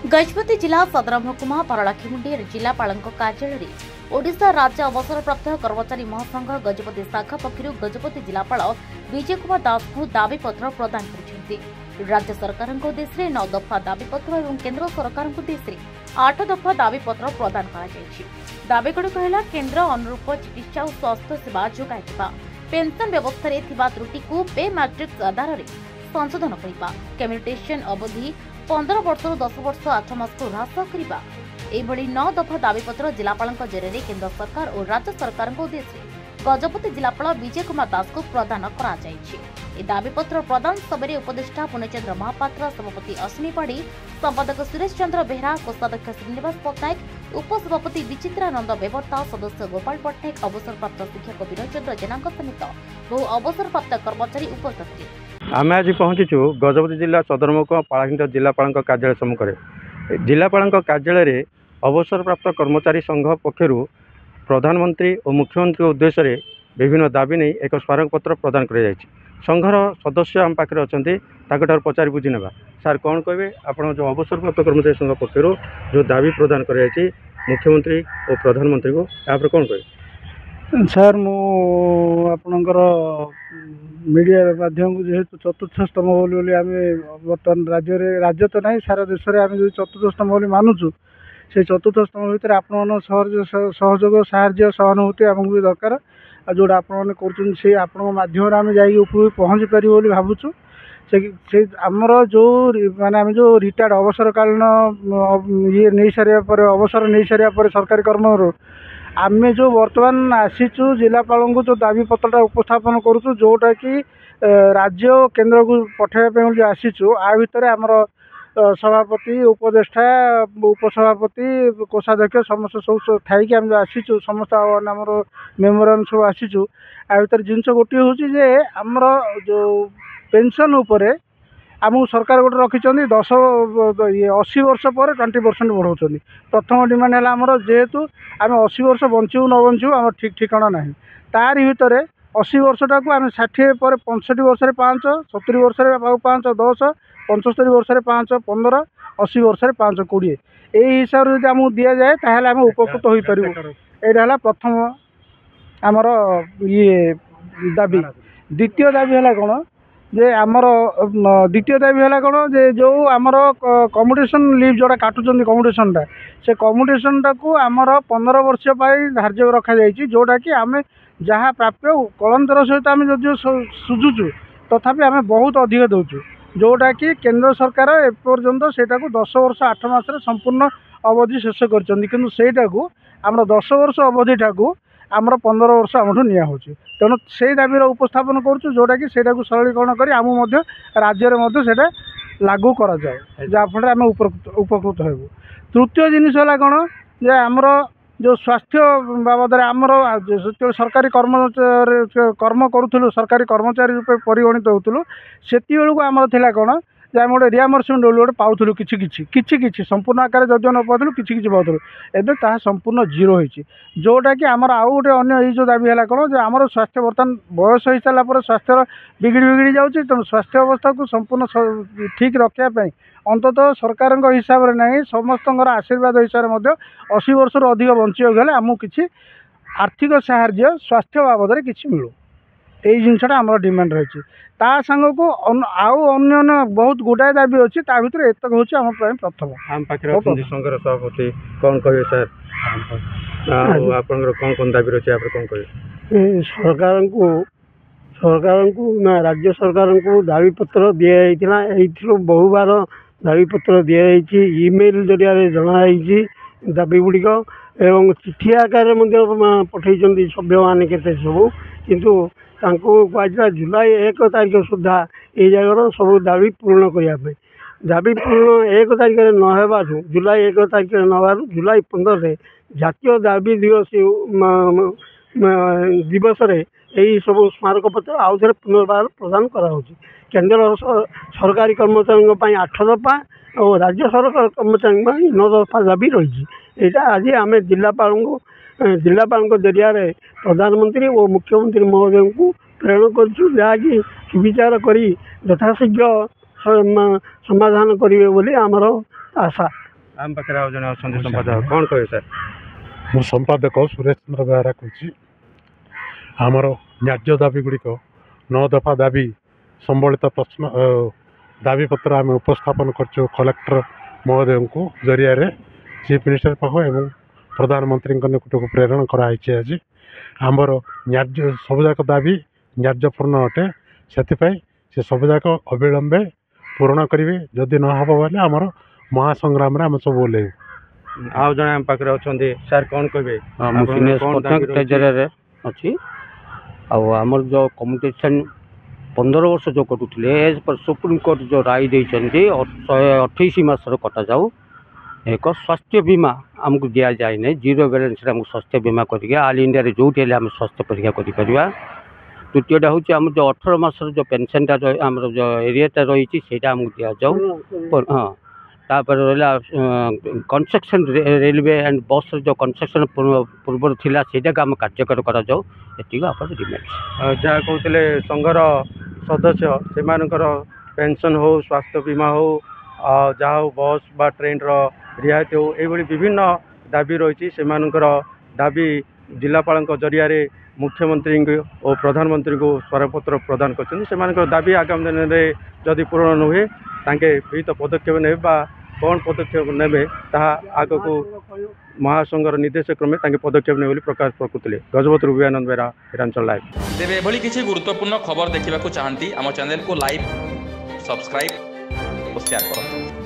गजपति जिला सदर महकुमा पारलाखेमुंडी जिलापाल कार्यालय ओडिशा राज्य अवसरप्राप्त कर्मचारी महासंघ गजपति शाखा पक्षर गजपति जिलापाल विजय कुमार दास को दाबीपत्र प्रदान कर राज्य सरकार उद्देश्य 9 दफा दाबीपत्र और केन्द्र सरकार उद्देश्य 8 दफा दाबीपत्र प्रदान कर दाबीगुड़िक है केन्द्र अनुरूप चिकित्सा और स्वास्थ्य सेवा जोगाइबा पेंशन व्यवस्था में त्रुटि को पे मैट्रिक्स आधार में संशोधन करने कम्युनिटेशन अवधि 15 वर्ष 10 वर्ष 8 मास को ह्रास करने 9 दफा दाबीपत्र जिलापाल जरिए केन्द्र सरकार और राज्य सरकार उद्देश्य गजपति जिलापाल विजय कुमार दास को प्रदान कर दाबीपत्र प्रदान समय उपदेष्टा पूर्णचंद्र महापात्र सभापति अश्विनी पाढ़ी संपादक सुरेश चंद्र बेहरा कोषाध्यक्ष श्रीनिवास पट्टनायक उपसभापति विचित्रानंद बेवर्ता सदस्य गोपाल पट्टनायक अवसरप्राप्त शिक्षक विनय चंद्र जेना समेत बहु अवसरप्राप्त कर्मचारी उपस्थित थे। आम आज पहुंचीचु गजपति जिला सदरमुख पालाखिंड जिलापाल कार्यालय सम्मुख में जिलापाल कार्यालय अवसरप्राप्त कर्मचारी संघ पक्षर प्रधानमंत्री और मुख्यमंत्री उद्देश्य विभिन्न दाबी नहीं एक स्मारकपत्र प्रदान कर संघर सदस्य आम पाखे अच्छा पचारि बुझी ना सार कौन कहे आप जो अवसरप्राप्त कर्मचारी संघ पक्षर जो दाबी प्रदान कर मुख्यमंत्री और प्रधानमंत्री को यहाँ कौन कहे सार मुझर मीडिया माध्यम जेहेतु चतुर्थ स्तंभ बोली आम बर्तमान राज्य तो ना सारा देश में आम जो चतुर्थ स्तंभ बोली मानुचु से चतुर्थ स्तंभ भितर आपण सहयोग साहाय्य सहानुभूति आमको भी दरकार जोड़ा आपण कर आपण मध्यम आम जापर पहुँची पार भावुँ से आमर जो माने आम जो रिटायर्ड अवसरकालीन ये नहीं सारे अवसर नहीं सारे सरकारी कर्म आम जो बर्तमान आसीचु जिलापाल को जो दाबी पत्रटा उपस्थापन करुचु जोटा कि राज्य केन्द्र को पठाइबा आसीचु आ भितर आमर सभापति उपदेष्टा उपसभापति कोषाध्यक्ष समस्त सब थी आम जो आसीचु समस्त आमर मेमोरान सब आसीचु आ भितर जिनस गोटे हूँ आमर जो पेंशन उपरे आमको सरकार गोटे रखिंट 80 वर्ष पर 20% बढ़ाऊँ प्रथम डिमांड है आमर जेहेतु आम 80 वर्ष बंचू न बंचू आम ठीक ठिकाना ना तारी भितर 80 वर्षटा को आम 60 पर 65 वर्ष 5 70 वर्ष 5 10 75 वर्ष 5 15 80 वर्ष 5 20 यही हिसाब से आमको दि जाए ताहले आम उपकृत हो पारू। यहाँ प्रथम आमर ये दाबी द्वितीय दाबी है कौन जे आमर द्वितीय दाबी है कौन जे जो आमर कम्यूटेशन लीव जोड़ा काटुंट कम्यूटेशनटा से कम्यूटेशनटा को आमर 15 वर्ष धार्य रखा जाइए जोटा कि आम जहाँ प्राप्य कलंतर सहित आम जो सुझुचु तथापि आम बहुत अधिक दौचु जोटा कि केंद्र सरकार एपर्यंत सेटा को 10 वर्ष 8 मास संपूर्ण अवधि शेष करटा को आम 10 वर्ष अवधिटा को आमर 15 वर्ष आमठू निया होची तेणु से दाबीर उपस्थापन करुँ जोटा कि सेटा को सरलीकरण कर आम राज्य में लागू करा जाए जहाँफल आम उपकृत हो। तृतीय जिनिस है कौन जे आमर जो स्वास्थ्य बाबद आमर जो सरकारी कर्म करूँ सरकारी कर्मचारी रूप परिगणित होलु से बेलू आमर थिला कौन जे आम गोटे रियामर्समेंट गोटे पाऊँ किसी संपूर्ण आकार जदि न पाऊँ किसी पाऊँ एवं ता संपूर्ण जीरो होती जोटा कि आमर आउ गोटे अन्य जो दाबी है कौन जो आमर स्वास्थ्य बर्तमान बयस हो सारापर स्वास्थ्य बिगड़ी जाऊँगी तेणु स्वास्थ्य अवस्था को संपूर्ण ठीक रखापी अंततः सरकार हिसाब से ना समस्त आशीर्वाद हिसाब से 80 वर्ष अधिक बंचा गले आमको किसी आर्थिक साहाय्य स्वास्थ्य बाबद किसी मिलू यही जिनसा आम डिमांड रही ता सांग को आउ अन्य बहुत गुड़ाए दाबी अच्छी ता भर एतक हूँ आम प्रथम आम पाखे संघर सभापति कौन कहे सर आप कौन दाबी रही आप कौन कहे सरकार को ना राज्य सरकार को दाबी पत्र दिखाई बहु बार दाबी पत्र दिखाई ईमेल जरिया जनाई दाबी गुड़िक एवं चिठी आकार पठे सभ्य मान के सब किंतु कहला जुलाई 1 तारिख सुधा ये जगह सब दाबी पूर्ण करने दाबी पूर्ण 1 तारिख नू जुलाई 1 तारिख नबार जुलाई 15 जातीय दाबी दिवस यही सब स्मारक पत्र आउ थे पुनर्बार प्रदान कराऊँ केन्द्र सरकारी कर्मचारी 8 दफा और राज्य सरकार कर्मचारी 9 दफा दाबी रही यहाँ आज आम जिलापाल जरिया प्रधानमंत्री और मुख्यमंत्री महोदय को प्रेरण कर सुविचार कर यथाशीघ्र समाधान करेंगे बोली आमर आशा। आम पाखे आज जन अच्छा संपादक कौन कहे सर मु संपादक सुरेश चंद्र बेहरा कह आमर न्याज्य दाबी गुड़िक 9 दफा दाबी संबलित प्रश्न दाबी पत्र आम उपस्थापन कर कलेक्टर महोदय को जरिया चीफ मिनिस्टर पाख एवं प्रधानमंत्री निकट को प्रेरण कराई आज आमर न्याज्य सबजाक दाबी न्याज्यपूर्ण अटे से सबजाक अविलंबे पूरण करेंगे जदि न हम बोले आमर महासंग्राम आम सब ओल्ले आज जन आम पाखे अच्छा सार कौन कहे अच्छी आमर जो कम्युनिकेशन 15 वर्ष जो कटुले एज पर सुप्रीम कोर्ट जो राय देते 128 मासर कटा जाऊ एक स्वास्थ्य बीमा आमको दि जाए ना जीरो बैलेंस आमको स्वास्थ्य बीमा करके ऑल इंडिया रे जो आम स्वास्थ्य परीक्षा करा तृतीयटा हूँ आम जो 18 मासर जो पेनसनटा आम जो एरियाटा रही से आमको दि जाऊ हाँ तापर रहा कंस्ट्रक्शन रेलवे एंड बस जो कंस्ट्रक्शन पूर्व थिला सेटा आम कार्यकर करा जाऊ एतिक आप डिमांड जहाँ कहते संघर सदस्य से पेंशन हो स्वास्थ्य बीमा हो जहाँ बस बा ट्रेन रियायत हो ये विभिन्न दाबी रही से दाबी जिलापाल जरिया मुख्यमंत्री और प्रधानमंत्री को स्वरपत्र प्रदान कर दाबी आगामी दिन में जदि पूरण नुहे तांके विहित पदक्षेप ने कौन पदक्षेप ने आग को महासंघर निर्देश क्रमे पदक्षेप ने प्रकाश प्रकृति गजपति विवेकानंद बेरा हिरांचल लाइव तेरे एभली किसी गुरुत्वपूर्ण खबर देखा चाहती आम चैनल को लाइक सब्सक्राइब और शेयर करूँ।